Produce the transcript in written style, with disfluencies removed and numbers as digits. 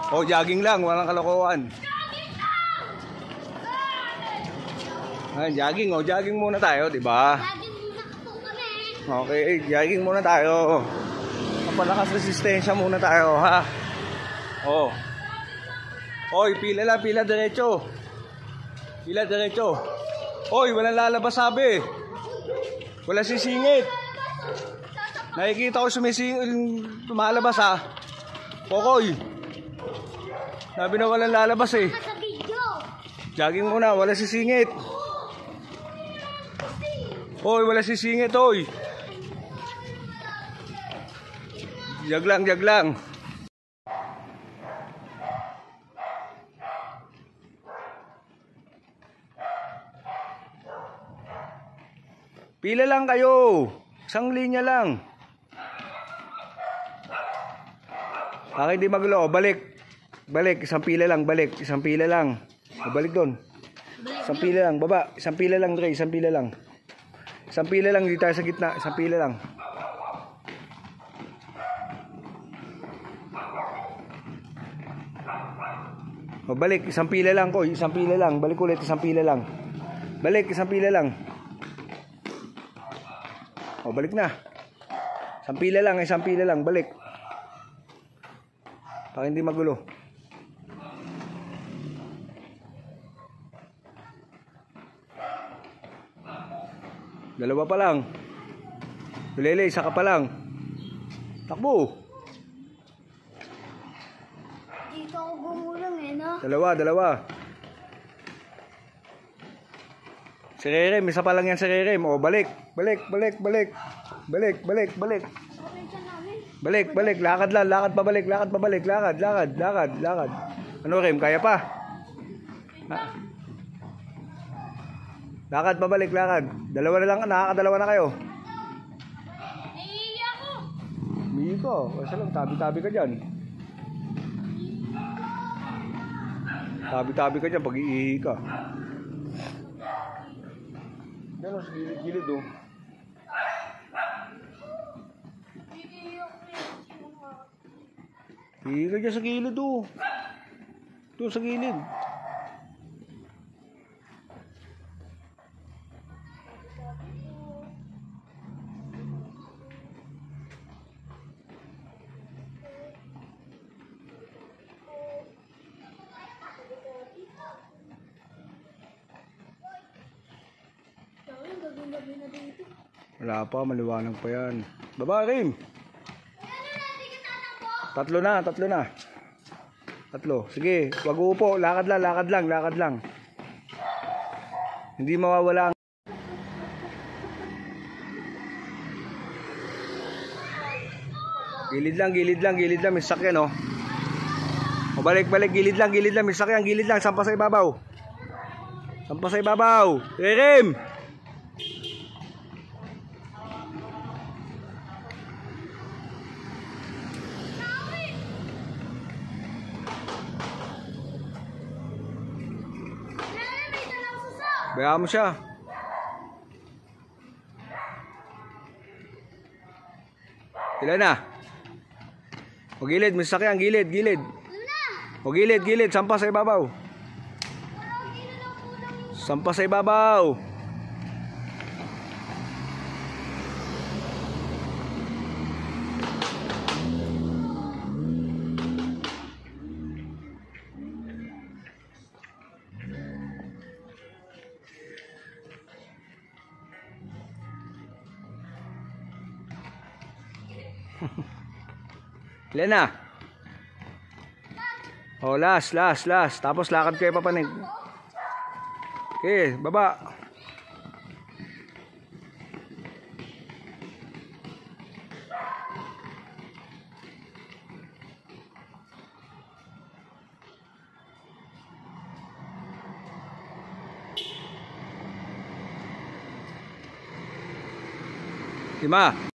Oh, jogging lang, walang kalokohan. Ay, jogging, oh, jogging muna tayo, di ba? Jogging muna po kami. Okay, jogging muna tayo. Kapalakas resistensya muna tayo, ha? Oh. Oy, pila lang, pila diretso. Pila diretso. Oy, walang lalabas sabi. Wala sisingit. Nakikita ko lumalabas ha. Kokoy. Sabi na walang lalabas eh. Sa video. Jogging muna, wala sisingit. Oy, wala sisingit, oy. Jag lang, jag lang. Pila lang kayo. Isang linya lang. Bakit di magulo? Balik. Balik. Isang pila lang. Balik. Isang pila lang. Balik doon. Isang pila lang. Baba. Isang pila lang, Dre. Isang pila lang. Isang pila lang. Dito tayo sa gitna. Isang pila lang. O, balik. Isang pila lang ko. Isang pila lang. Balik ulit. Isang pila lang. Balik. Isang pila lang. O, balik na. Isang pila lang. Isang pila lang. Balik. Para hindi magulo. Dalawa pa lang. Lele, isa ka pa lang. Takbo. Dito ako gumulang eh, no? Dalawa, dalawa. Si Rerem, isa pa lang yan si Rerem. O, balik. Balik, balik, balik. Balik, balik, balik. Okay siya namin. Balik, balik. Lakad lang, lakad pabalik, lakad pabalik. Lakad, lakad, lakad, lakad. Ano, Rem? Kaya pa? Ha? Lakad pabalik, lakad. Dalawa na lang, nakakadalawa na kayo. Naiihi ako. Umihi ka. Kasi lang, tabi-tabi ka dyan. Tabi-tabi ka dyan pag iihi ka. Yan o, sa gilid-gilid o. Iihi ka dyan sa gilid o. Doon sa gilid. Gabi na dito. Wala pa, maliwanag pa yan. Baba, Rim! Tatlo na, tatlo na. Tatlo. Sige, wag uupo. Lakad lang, lakad lang, lakad lang. Hindi mawawala ang... Gilid lang, gilid lang, gilid lang. May sakyan, oh. O, balik, balik. Gilid lang, may sakyan. Gilid lang, sampa sa ibabaw. Sampa sa ibabaw. Rim! Bayaan mo siya. Ilan na? O gilid, may sasakyan, gilid, gilid. O gilid, gilid, sampa sa ibabaw. Sampa sa ibabaw. Ilan na? Oh, last. Tapos lakad kayo papanig. Okay, baba. Lima.